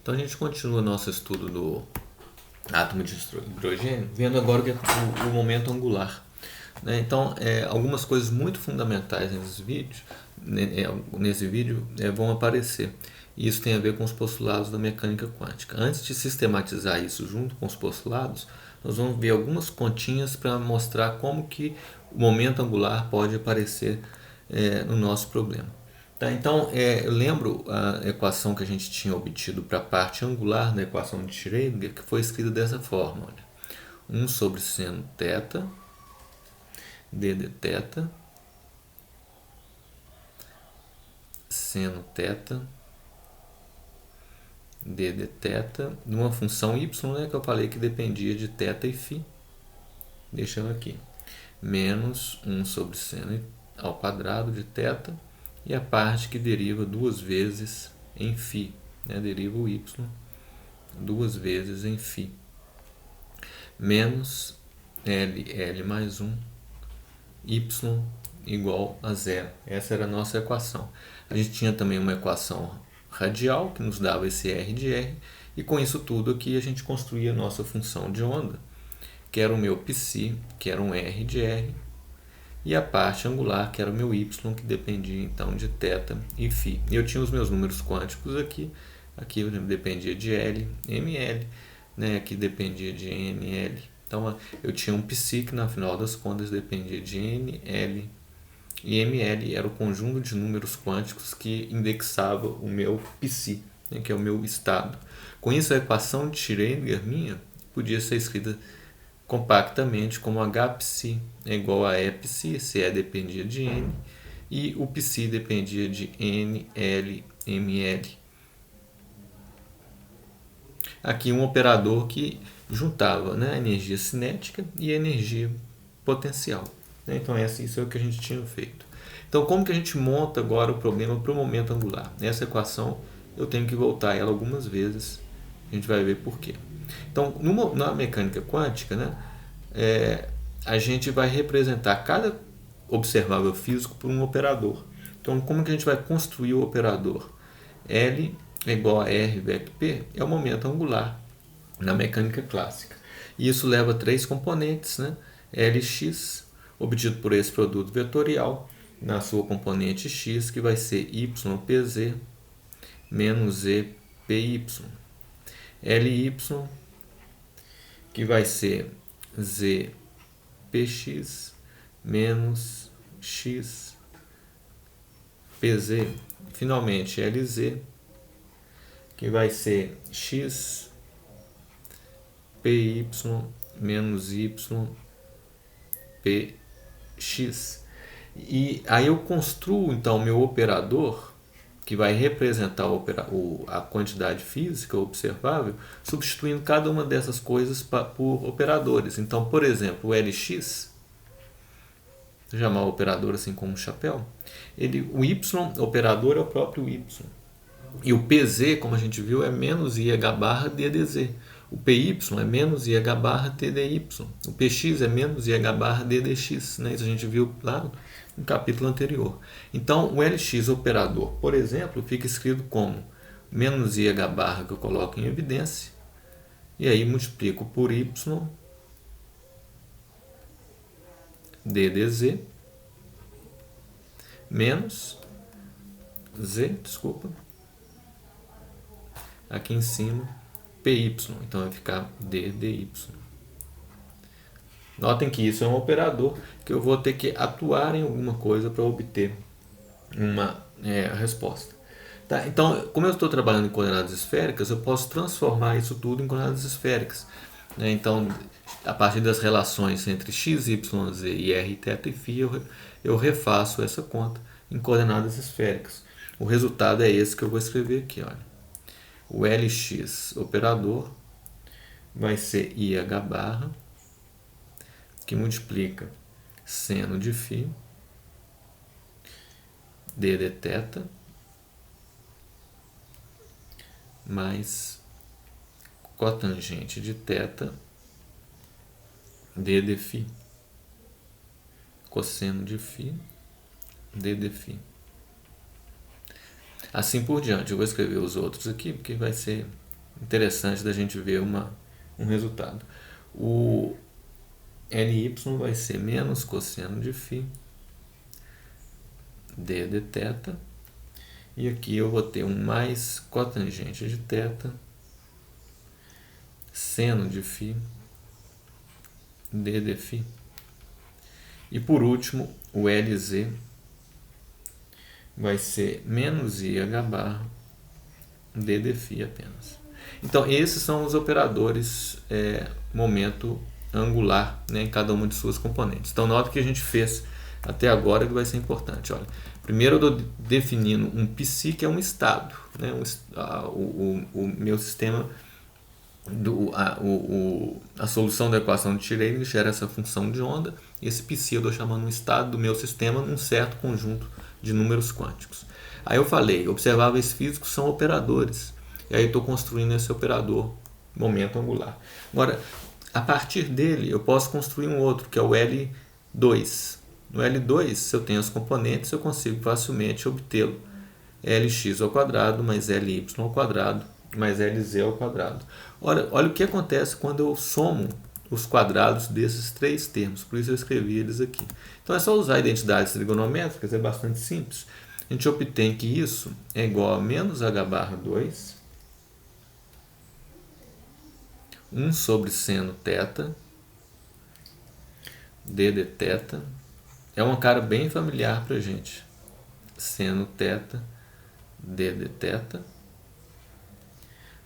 Então a gente continua nosso estudo do átomo de hidrogênio, vendo agora o momento angular. Né? Então, algumas coisas muito fundamentais nesse vídeo vão aparecer. E isso tem a ver com os postulados da mecânica quântica. Antes de sistematizar isso junto com os postulados, nós vamos ver algumas continhas para mostrar como que o momento angular pode aparecer no nosso problema. Tá, então, eu lembro a equação que a gente tinha obtido para a parte angular da equação de Schrödinger, que foi escrita dessa forma. Olha, 1 sobre seno θ, d de θ, seno θ, d de θ, numa função y, né, que eu falei que dependia de θ e φ. Deixa eu aqui. Menos 1 sobre seno ao quadrado de θ, e a parte que deriva duas vezes em φ, né? Deriva o y duas vezes em φ, menos L mais 1, y igual a zero. Essa era a nossa equação. A gente tinha também uma equação radial que nos dava esse R de R, e com isso tudo aqui a gente construía a nossa função de onda, que era o meu psi, que era um R de R, e a parte angular, que era o meu y, que dependia então de θ e φ. Eu tinha os meus números quânticos aqui, aqui dependia de L, ml, né? Aqui dependia de nl. Então eu tinha um psi que, na final das contas, dependia de nl, e ml era o conjunto de números quânticos que indexava o meu psi, né? Que é o meu estado. Com isso, a equação de Schrödinger minha podia ser escrita compactamente como Hψ é igual a Epsi, se E dependia de N, e o Psi dependia de N, L, ML. Aqui um operador que juntava, né, a energia cinética e a energia potencial. Então isso é o que a gente tinha feito. Então como que a gente monta agora o problema para o momento angular? Essa equação eu tenho que voltar a ela algumas vezes, a gente vai ver por quê. Então, na mecânica quântica, né, a gente vai representar cada observável físico por um operador. Então, como que a gente vai construir o operador? L é igual a R vezes P é o momento angular na mecânica clássica. E isso leva a três componentes, né? Lx, obtido por esse produto vetorial, na sua componente x, que vai ser ypz menos epy. Ly, que vai ser zpx menos xpz. Finalmente, Lz, que vai ser xpy menos ypx. E aí eu construo então o meu operador, que vai representar a quantidade física observável, substituindo cada uma dessas coisas por operadores. Então, por exemplo, o Lx, vou chamar o operador assim como um chapéu, o y operador é o próprio y. E o pz, como a gente viu, é menos ih barra ddz. O py é menos ih barra tdy. O px é menos ih barra ddx. Né? Isso a gente viu lá no capítulo anterior. Então, o Lx operador, por exemplo, fica escrito como menos ih barra, que eu coloco em evidência, e aí multiplico por y ddz menos z, aqui em cima, py. Então vai ficar ddy. Notem que isso é um operador que eu vou ter que atuar em alguma coisa para obter uma resposta. Tá? Então, como eu estou trabalhando em coordenadas esféricas, eu posso transformar isso tudo em coordenadas esféricas. Né? Então, a partir das relações entre x, y, z e r, θ e φ, eu refaço essa conta em coordenadas esféricas. O resultado é esse que eu vou escrever aqui. Olha. O Lx operador vai ser ih barra, que multiplica seno de φ, d de θ, mais cotangente de θ, d de φ, cosseno de φ, d de φ. Assim por diante. Eu vou escrever os outros aqui, porque vai ser interessante da gente ver um resultado. O Ly vai ser menos cosseno de φ d de θ, e aqui eu vou ter um mais cotangente de θ seno de φ d de φ. E por último, o Lz vai ser menos IH barra d de φ apenas. Então, esses são os operadores momento angular, né, em cada uma de suas componentes. Então, nota que a gente fez até agora que vai ser importante. Olha, primeiro eu estou definindo um psi, que é um estado. Né, o meu sistema, a solução da equação de Schrödinger gera essa função de onda. Esse psi eu estou chamando um estado do meu sistema num certo conjunto de números quânticos. Aí eu falei, observáveis físicos são operadores. E aí eu estou construindo esse operador momento angular. Agora, a partir dele, eu posso construir um outro, que é o L2. No L2, se eu tenho as componentes, eu consigo facilmente obtê-lo. Lx ao quadrado mais Ly ao quadrado mais Lz ao quadrado. Olha o que acontece quando eu somo os quadrados desses três termos. Por isso eu escrevi eles aqui. Então é só usar identidades trigonométricas, é bastante simples. A gente obtém que isso é igual a menos h barra 2, 1 sobre seno θ, d de θ. É uma cara bem familiar para a gente. Seno θ, d de θ,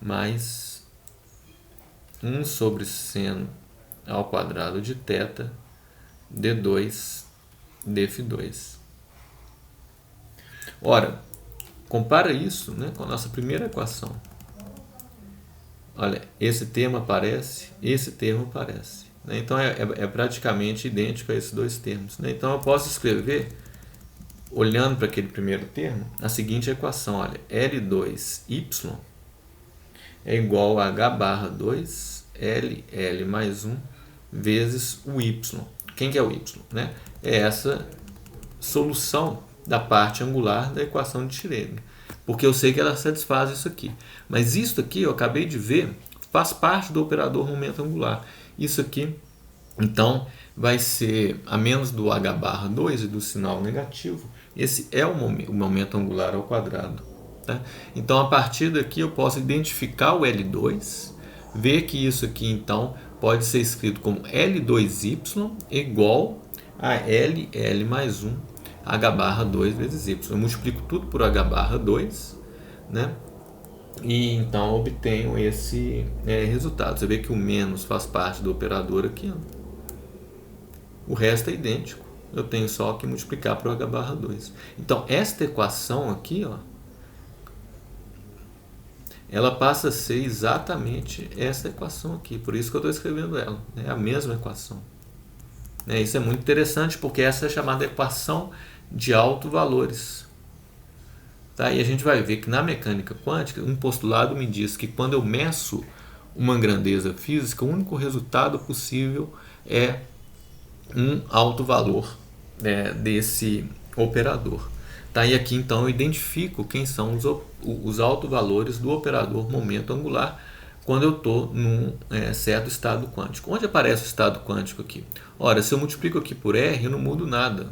mais 1 sobre seno ao quadrado de θ, d2, dφ2. Ora, compara isso, né, com a nossa primeira equação. Olha, esse termo aparece, esse termo aparece. Né? Então, é praticamente idêntico a esses dois termos. Né? Então, eu posso escrever, olhando para aquele primeiro termo, a seguinte equação. Olha, L2y é igual a h barra 2 LL mais 1 vezes o y. Quem que é o y? Né? É essa solução da parte angular da equação de Schrödinger. Porque eu sei que ela satisfaz isso aqui. Mas isso aqui, eu acabei de ver, faz parte do operador momento angular. Isso aqui, então, vai ser a menos do h barra 2 e do sinal negativo. Esse é o momento angular ao quadrado. Tá? Então, a partir daqui, eu posso identificar o L2, ver que isso aqui, então, pode ser escrito como L2y igual a LL mais 1 h barra 2 vezes y. Eu multiplico tudo por h barra 2, né? E então obtenho esse resultado. Você vê que o menos faz parte do operador aqui. Ó. O resto é idêntico. Eu tenho só que multiplicar por h barra 2. Então, esta equação aqui, ó, ela passa a ser exatamente essa equação aqui. Por isso que eu estou escrevendo ela. É a mesma equação. Isso é muito interessante, porque essa é a chamada equação de autovalores. Tá? E a gente vai ver que na mecânica quântica, um postulado me diz que quando eu meço uma grandeza física, o único resultado possível é um autovalor desse operador. Tá? E aqui então eu identifico quem são os autovalores do operador momento angular quando eu estou num certo estado quântico. Onde aparece o estado quântico aqui? Ora, se eu multiplico aqui por R, eu não mudo nada.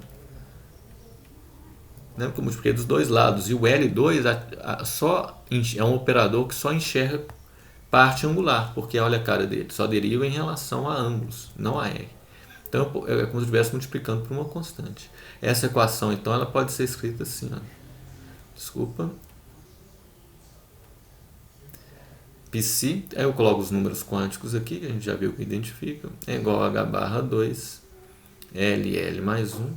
Né? Porque eu multipliquei dos dois lados. E o L2 só é um operador que só enxerga parte angular, porque olha a cara dele, só deriva em relação a ângulos, não a R. Então é como se eu estivesse multiplicando por uma constante. Essa equação, então, ela pode ser escrita assim. Ó. Desculpa. Psi, aí eu coloco os números quânticos aqui, que a gente já viu que identifica, é igual a h barra 2 LL mais 1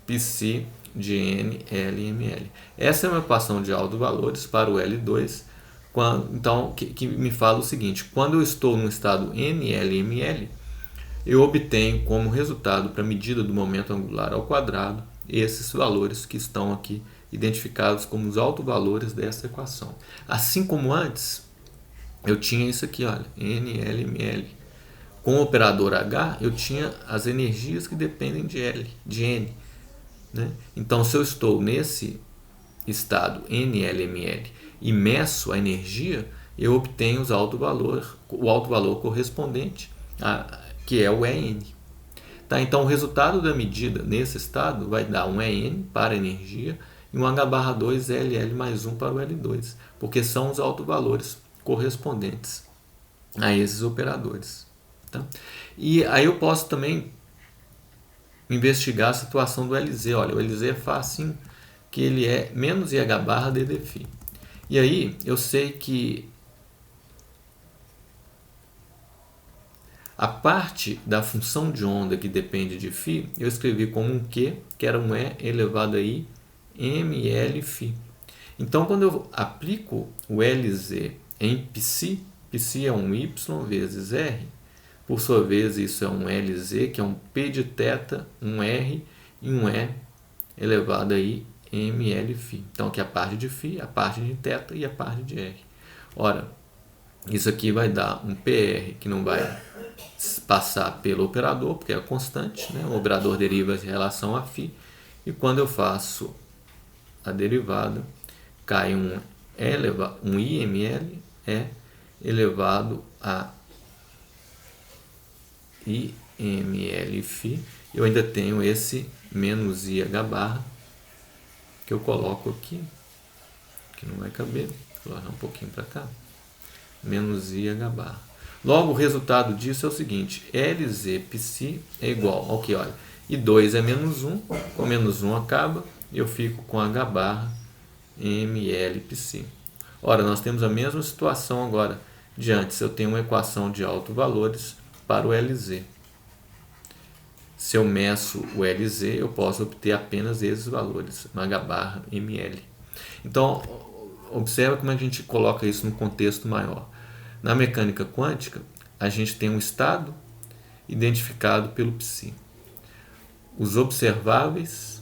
Psi de N, L, ML. Essa é uma equação de autovalores para o L2, então, que me fala o seguinte: quando eu estou no estado NLML, eu obtenho como resultado para a medida do momento angular ao quadrado esses valores que estão aqui identificados como os autovalores dessa equação. Assim como antes, eu tinha isso aqui, olha, NLML. Com o operador H, eu tinha as energias que dependem de N. Né? Então, se eu estou nesse estado NLML e meço a energia, eu obtenho o alto valor correspondente, que é o EN. Tá? Então, o resultado da medida nesse estado vai dar um EN para a energia e um H/2 LL mais 1 para o L2, porque são os autovalores correspondentes a esses operadores. Tá? E aí eu posso também investigar a situação do LZ. Olha, o LZ é fácil, que ele é menos IH ddφ. E aí eu sei que a parte da função de onda que depende de φ, eu escrevi como um Q, que era um E elevado a I mLφ. Então, quando eu aplico o LZ em π, π é um Y vezes R, por sua vez isso é um LZ, que é um P de θ, um R e um E elevado a I mLφ. Então, aqui a parte de φ, a parte de θ e a parte de R. Ora, isso aqui vai dar um PR que não vai passar pelo operador, porque é constante, né? O operador deriva em relação a φ, e quando eu faço a derivada, cai um IML elevado a IMLφ. Eu ainda tenho esse menos IH/, que eu coloco aqui, que não vai caber, vou colocar um pouquinho para cá, menos IH/. Logo, o resultado disso é o seguinte: LZ π é igual ao que, olha, I2 é menos 1, com menos 1 acaba, e eu fico com H/ mLπ. Ora, nós temos a mesma situação agora de antes. Eu tenho uma equação de autovalores para o LZ. Se eu meço o LZ, eu posso obter apenas esses valores, H/ mL. Então, observa como a gente coloca isso no contexto maior. Na mecânica quântica, a gente tem um estado identificado pelo psi. Os observáveis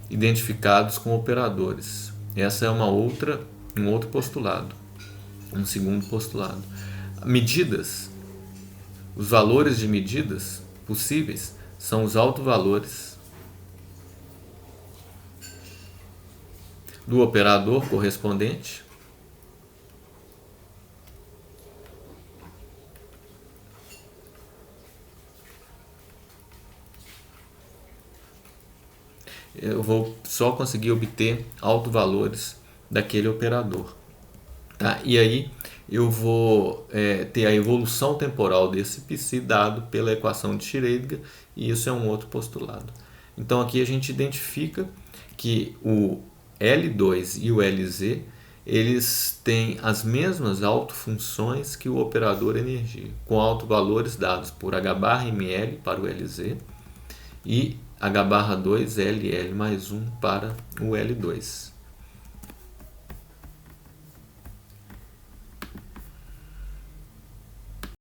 identificados com operadores. Essa é um outro postulado, um segundo postulado. Medidas, os valores de medidas possíveis são os autovalores do operador correspondente eu vou só conseguir obter autovalores daquele operador. Tá? E aí eu vou ter a evolução temporal desse psi dado pela equação de Schrödinger, e isso é um outro postulado. Então aqui a gente identifica que o L2 e o LZ eles têm as mesmas autofunções que o operador energia, com autovalores dados por H/ mL para o LZ e H/2 LL mais 1 para o L2.